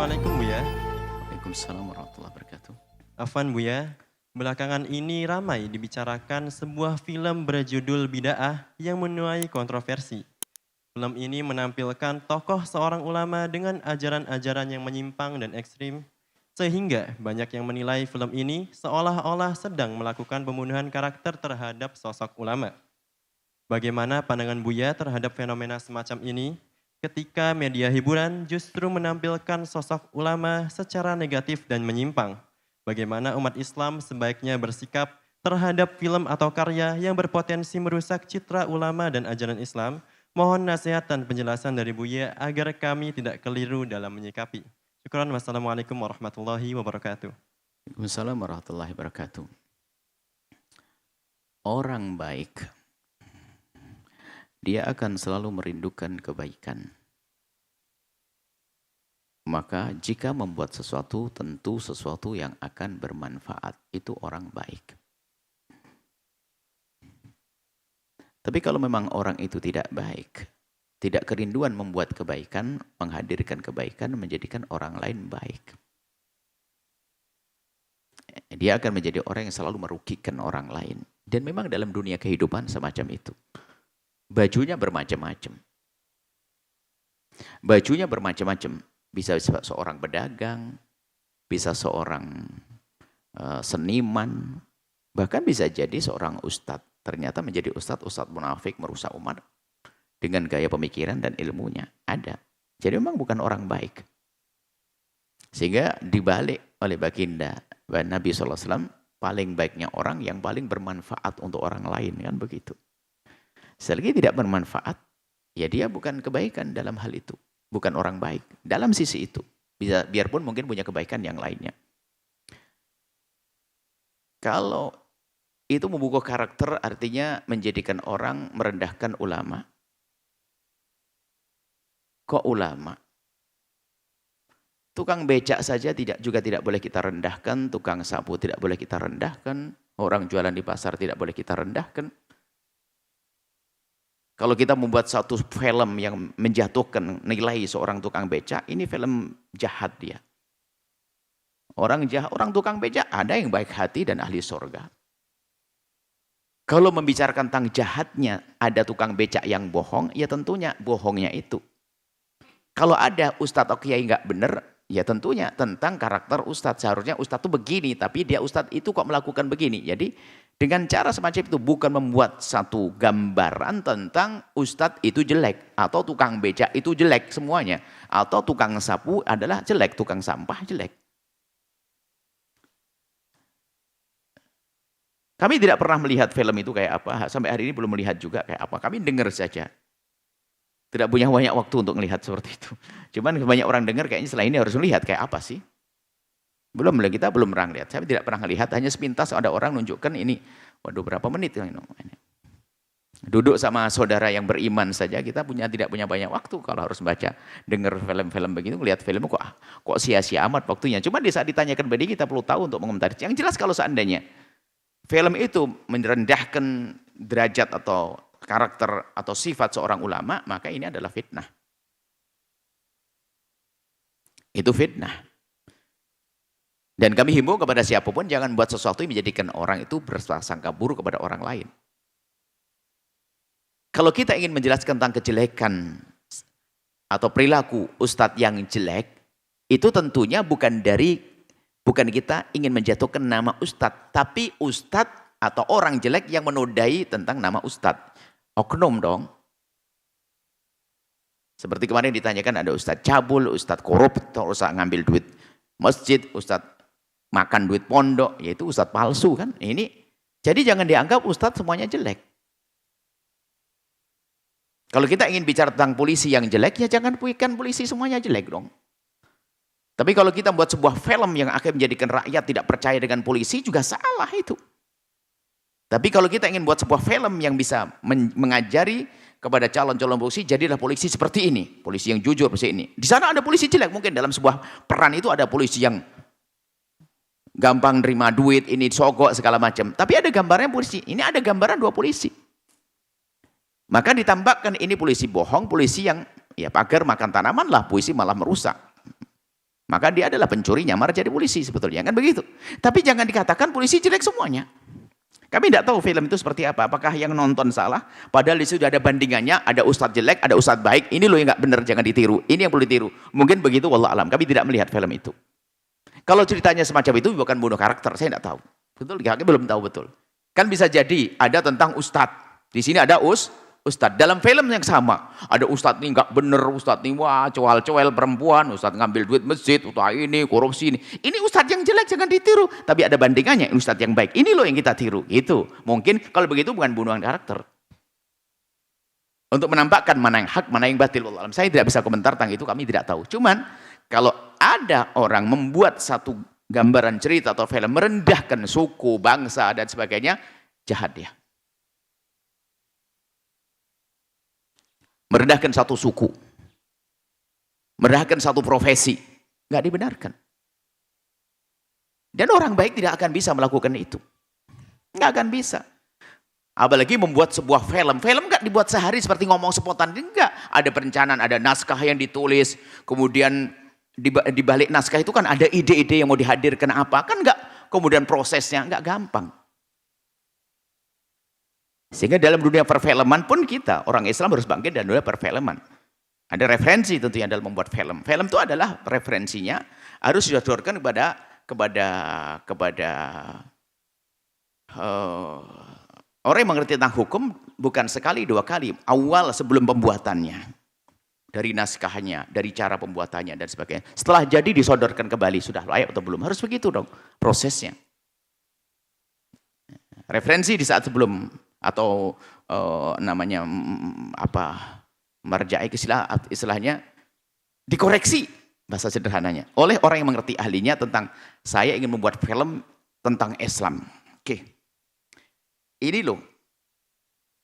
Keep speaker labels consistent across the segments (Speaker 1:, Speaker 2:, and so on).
Speaker 1: Assalamualaikum Buya.
Speaker 2: Waalaikumsalam warahmatullahi wabarakatuh.
Speaker 1: Afwan Buya, belakangan ini ramai dibicarakan sebuah film berjudul Bida'ah yang menuai kontroversi. Film ini menampilkan tokoh seorang ulama dengan ajaran-ajaran yang menyimpang dan ekstrim, sehingga banyak yang menilai film ini seolah-olah sedang melakukan pembunuhan karakter terhadap sosok ulama. Bagaimana pandangan Buya terhadap fenomena semacam ini ketika media hiburan justru menampilkan sosok ulama secara negatif dan menyimpang? Bagaimana umat Islam sebaiknya bersikap terhadap film atau karya yang berpotensi merusak citra ulama dan ajaran Islam? Mohon nasihat dan penjelasan dari Buya agar kami tidak keliru dalam menyikapi. Syukran. Wassalamualaikum warahmatullahi wabarakatuh.
Speaker 2: Waalaikumsalam warahmatullahi wabarakatuh. Orang baik, dia akan selalu merindukan kebaikan. Maka jika membuat sesuatu, tentu sesuatu yang akan bermanfaat. Itu orang baik. Tapi kalau memang orang itu tidak baik, tidak kerinduan membuat kebaikan, menghadirkan kebaikan, menjadikan orang lain baik. Dia akan menjadi orang yang selalu merugikan orang lain. Dan memang dalam dunia kehidupan semacam itu. Bajunya bermacam-macam. Bajunya bermacam-macam. Bisa seorang pedagang, bisa seorang seniman, bahkan bisa jadi seorang ustadz. Ternyata menjadi ustadz munafik merusak umat dengan gaya pemikiran dan ilmunya. Ada. Jadi memang bukan orang baik. Sehingga dibalik oleh baginda Nabi SAW, paling baiknya orang yang paling bermanfaat untuk orang lain. Kan begitu. Selagi tidak bermanfaat, ya dia bukan kebaikan dalam hal itu. Bukan orang baik. Dalam sisi itu. Bisa, biarpun mungkin punya kebaikan yang lainnya. Kalau itu membuka karakter artinya menjadikan orang merendahkan ulama. Kok ulama? Tukang becak saja juga tidak boleh kita rendahkan, tukang sapu tidak boleh kita rendahkan, orang jualan di pasar tidak boleh kita rendahkan. Kalau kita membuat satu film yang menjatuhkan nilai seorang tukang becak, ini film jahat dia. Orang jahat, orang tukang becak ada yang baik hati dan ahli surga. Kalau membicarakan tentang jahatnya ada tukang becak yang bohong, ya tentunya bohongnya itu. Kalau ada ustadz atau kiai nggak benar, ya tentunya tentang karakter ustadz. Seharusnya ustadz itu begini, tapi dia ustadz itu kok melakukan begini. Jadi dengan cara semacam itu bukan membuat satu gambaran tentang ustadz itu jelek. Atau tukang becak itu jelek semuanya. Atau tukang sapu adalah jelek, tukang sampah jelek. Kami tidak pernah melihat film itu kayak apa, sampai hari ini belum melihat juga kayak apa. Kami dengar saja. Tidak punya banyak waktu untuk melihat seperti itu. Cuman banyak orang dengar kayaknya setelah ini harus melihat kayak apa sih. Kita belum pernah lihat. Saya tidak pernah lihat, hanya sepintas ada orang nunjukkan ini. Waduh berapa menit ini. Duduk sama saudara yang beriman saja kita tidak punya banyak waktu kalau harus baca, dengar film-film begitu, melihat film kok sia-sia amat waktunya. Cuma di saat ditanyakan begini kita perlu tahu untuk mengomentari. Yang jelas kalau seandainya film itu merendahkan derajat atau karakter atau sifat seorang ulama, maka ini adalah fitnah. Itu fitnah. Dan kami himbau kepada siapapun jangan buat sesuatu yang menjadikan orang itu bersangka buruk kepada orang lain. Kalau kita ingin menjelaskan tentang kejelekan atau perilaku ustadz yang jelek, itu tentunya bukan kita ingin menjatuhkan nama ustadz, tapi ustadz atau orang jelek yang menodai tentang nama ustadz. Oknum dong. Seperti kemarin ditanyakan ada ustadz cabul, ustadz koruptor, ustadz ngambil duit masjid, ustadz makan duit pondok, yaitu ustadz palsu kan. Ini jadi jangan dianggap ustadz semuanya jelek. Kalau kita ingin bicara tentang polisi yang jelek, ya jangan bukan polisi semuanya jelek dong. Tapi kalau kita buat sebuah film yang akan menjadikan rakyat tidak percaya dengan polisi, juga salah itu. Tapi kalau kita ingin buat sebuah film yang bisa mengajari kepada calon-calon polisi, jadilah polisi seperti ini. Polisi yang jujur seperti ini. Di sana ada polisi jelek, mungkin dalam sebuah peran itu ada polisi yang gampang nerima duit, ini sogok segala macam. Tapi ada gambarnya polisi, ini ada gambaran dua polisi. Maka ditambahkan ini polisi bohong, polisi yang ya pagar makan tanaman lah, polisi malah merusak. Maka dia adalah pencuri nyamar jadi polisi sebetulnya, kan begitu. Tapi jangan dikatakan polisi jelek semuanya. Kami tidak tahu film itu seperti apa. Apakah yang nonton salah? Padahal di situ sudah ada bandingannya, ada ustadz jelek, ada ustadz baik. Ini loh yang nggak benar, jangan ditiru. Ini yang perlu ditiru. Mungkin begitu, wallah alam. Kami tidak melihat film itu. Kalau ceritanya semacam itu bukan bunuh karakter, saya tidak tahu. Betul, kami belum tahu betul. Kan bisa jadi ada tentang ustadz. Di sini ada ustadz. Dalam film yang sama, ada ustadz ini nggak bener, ustadz ini wah coel-coel perempuan, ustadz ngambil duit masjid, ustadz ini korupsi ini. Ini ustadz yang jelek jangan ditiru. Tapi ada bandingannya, ustadz yang baik. Ini loh yang kita tiru. Gitu. Mungkin kalau begitu bukan bunuhan karakter. Untuk menampakkan mana yang hak, mana yang batil. Saya tidak bisa komentar tentang itu, kami tidak tahu. Cuman kalau ada orang membuat satu gambaran cerita atau film merendahkan suku, bangsa dan sebagainya, jahat dia. Merendahkan satu suku, merendahkan satu profesi, nggak dibenarkan. Dan orang baik tidak akan bisa melakukan itu, nggak akan bisa. Apalagi membuat sebuah film nggak dibuat sehari seperti ngomong spontan, enggak. Ada perencanaan, ada naskah yang ditulis, kemudian di balik naskah itu kan ada ide-ide yang mau dihadirkan apa, kan nggak. Kemudian prosesnya nggak gampang. Sehingga dalam dunia perfilman pun kita, orang Islam harus bangkit dalam dunia perfilman. Ada referensi tentunya dalam membuat film. Film itu adalah referensinya harus disodorkan kepada orang yang mengerti tentang hukum bukan sekali, dua kali. Awal sebelum pembuatannya. Dari naskahnya, dari cara pembuatannya dan sebagainya. Setelah jadi disodorkan kembali, sudah layak atau belum. Harus begitu dong prosesnya. Referensi di saat sebelum atau namanya marja'i istilahnya dikoreksi bahasa sederhananya oleh orang yang mengerti ahlinya tentang saya ingin membuat film tentang Islam. Oke. Ini loh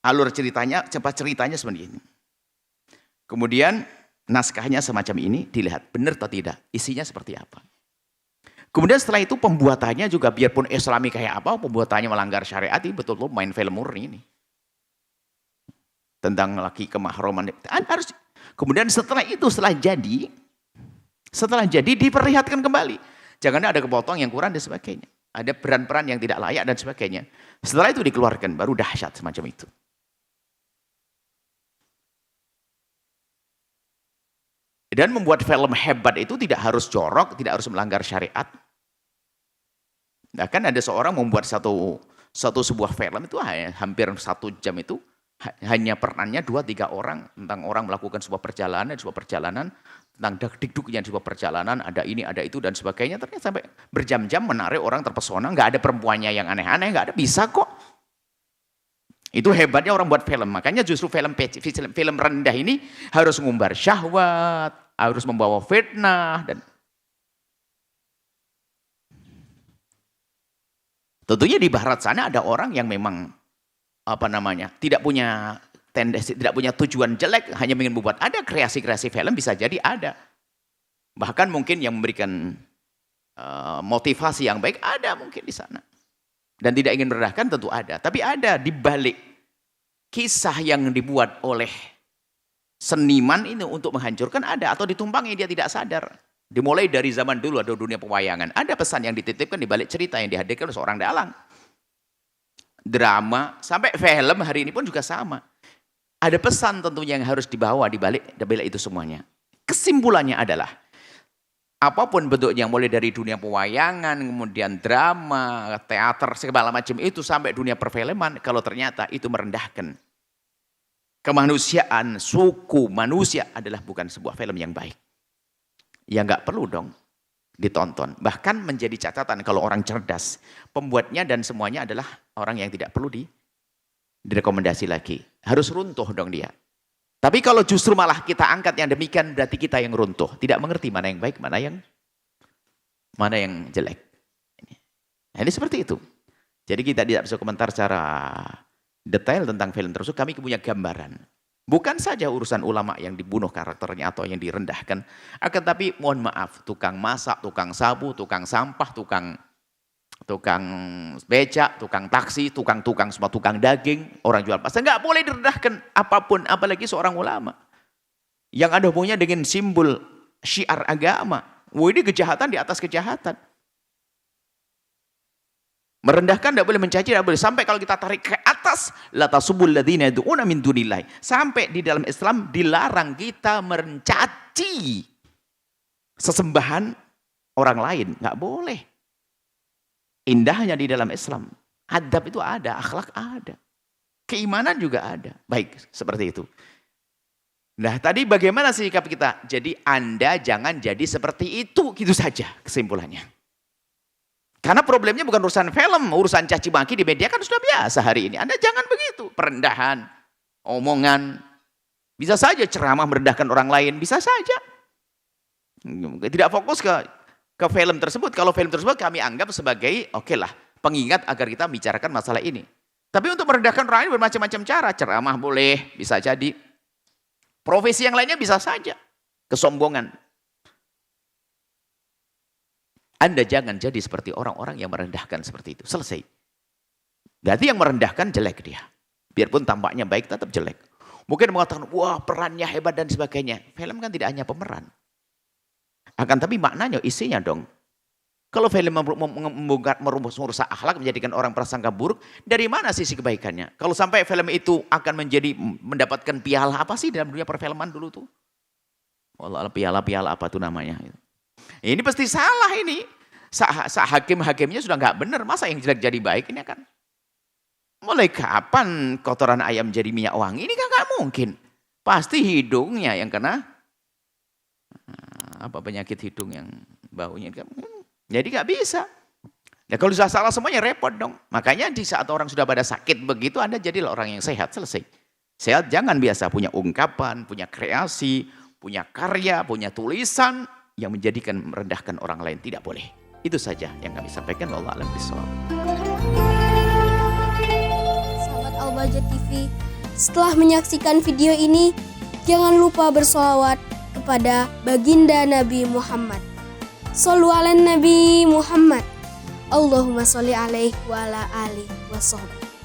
Speaker 2: alur ceritanya, cepat ceritanya seperti ini. Kemudian naskahnya semacam ini dilihat benar atau tidak, isinya seperti apa. Kemudian setelah itu pembuatannya juga biarpun Islami kayak apa, pembuatannya melanggar syariat, ini betul-betul main film murni ini. Tentang laki kemahroman. Harus. Kemudian setelah itu, setelah jadi diperlihatkan kembali. Jangan ada kepotong yang kurang dan sebagainya. Ada peran-peran yang tidak layak dan sebagainya. Setelah itu dikeluarkan, baru dahsyat semacam itu. Dan membuat film hebat itu tidak harus jorok, tidak harus melanggar syariat. Nah, kan ada seorang membuat sebuah film itu hampir 1 jam itu hanya perannya 2-3 orang tentang orang melakukan sebuah perjalanan tentang dikduknya sebuah perjalanan, ada ini, ada itu dan sebagainya. Ternyata sampai berjam-jam menarik orang terpesona, nggak ada perempuannya yang aneh-aneh, nggak ada, bisa kok. Itu hebatnya orang buat film. Makanya justru film rendah ini harus mengumbar syahwat, harus membawa fitnah dan tentunya di barat sana ada orang yang memang tidak punya tendensi, tidak punya tujuan jelek, hanya ingin membuat. Ada kreasi-kreasi film bisa jadi ada. Bahkan mungkin yang memberikan motivasi yang baik ada mungkin di sana. Dan tidak ingin merendahkan tentu ada. Tapi ada di balik kisah yang dibuat oleh seniman ini untuk menghancurkan ada. Atau ditumpangi dia tidak sadar. Dimulai dari zaman dulu ada dunia pewayangan. Ada pesan yang dititipkan di balik cerita yang dihadirkan oleh seorang dalang. Drama, sampai film hari ini pun juga sama. Ada pesan tentunya yang harus dibawa di balik itu semuanya. Kesimpulannya adalah, apapun bentuknya, mulai dari dunia pewayangan, kemudian drama, teater, segala macam itu, sampai dunia perfilman, kalau ternyata itu merendahkan kemanusiaan, suku manusia, adalah bukan sebuah film yang baik. Ya nggak perlu dong ditonton. Bahkan menjadi catatan kalau orang cerdas, pembuatnya dan semuanya adalah orang yang tidak perlu direkomendasi lagi. Harus runtuh dong dia. Tapi kalau justru malah kita angkat yang demikian, berarti kita yang runtuh. Tidak mengerti mana yang baik, mana yang jelek. Nah, ini seperti itu. Jadi kita tidak bisa komentar secara detail tentang film tersebut. Kami punya gambaran. Bukan saja urusan ulama yang dibunuh karakternya atau yang direndahkan. Akan tapi mohon maaf, tukang masak, tukang sapu, tukang sampah, tukang becak, tukang taksi, tukang semua, tukang daging, orang jual pasar, nggak boleh direndahkan apapun, apalagi seorang ulama yang ada hubungannya dengan simbol syiar agama. Wah, ini kejahatan di atas kejahatan. Merendahkan tidak boleh, mencaci tidak boleh. Sampai kalau kita tarik ke atas, la tasubul ladzina yad'una min dunillahi. Sampai di dalam Islam dilarang kita mencaci sesembahan orang lain, nggak boleh. Indahnya di dalam Islam, adab itu ada, akhlak ada, keimanan juga ada. Baik, seperti itu. Nah, tadi bagaimana sikap kita? Jadi Anda jangan jadi seperti itu, gitu saja kesimpulannya. Karena problemnya bukan urusan film, urusan caci maki di media kan sudah biasa hari ini. Anda jangan begitu, perendahan, omongan. Bisa saja ceramah merendahkan orang lain, bisa saja. Tidak fokus ke film tersebut. Kalau film tersebut kami anggap sebagai oke lah, pengingat agar kita bicarakan masalah ini. Tapi untuk merendahkan orang lain bermacam-macam cara. Ceramah boleh, bisa jadi. Profesi yang lainnya bisa saja. Kesombongan. Anda jangan jadi seperti orang-orang yang merendahkan seperti itu. Selesai. Berarti yang merendahkan jelek dia. Biarpun tampaknya baik tetap jelek. Mungkin mengatakan, wah perannya hebat dan sebagainya. Film kan tidak hanya pemeran. Akan tapi maknanya, isinya dong. Kalau film merusak akhlak, menjadikan orang prasangka buruk, dari mana sisi kebaikannya? Kalau sampai film itu akan mendapatkan piala apa sih dalam dunia perfilman dulu tuh? Wallah, piala-piala apa tuh namanya? Ini pasti salah ini. Hakim-hakimnya sudah nggak benar. Masa yang jelek jadi baik ini kan? Mulai kapan kotoran ayam jadi minyak wangi? Ini kan nggak mungkin. Pasti hidungnya yang kena. Apa penyakit hidung yang baunya? Jadi nggak bisa. Nah, kalau sudah salah semuanya repot dong. Makanya di saat orang sudah pada sakit begitu, Anda jadilah orang yang sehat, selesai. Sehat jangan biasa punya ungkapan, punya kreasi, punya karya, punya tulisan yang menjadikan merendahkan orang lain. Tidak boleh. Itu saja yang kami sampaikan. Wallahu a'lam bishawab.
Speaker 3: Sahabat Al-Bahjah TV, setelah menyaksikan video ini, jangan lupa bersolawat kepada baginda Nabi Muhammad. Shollu ala Nabi Muhammad. Allahumma sholli alaihi wa ala alihi wa sahbihi.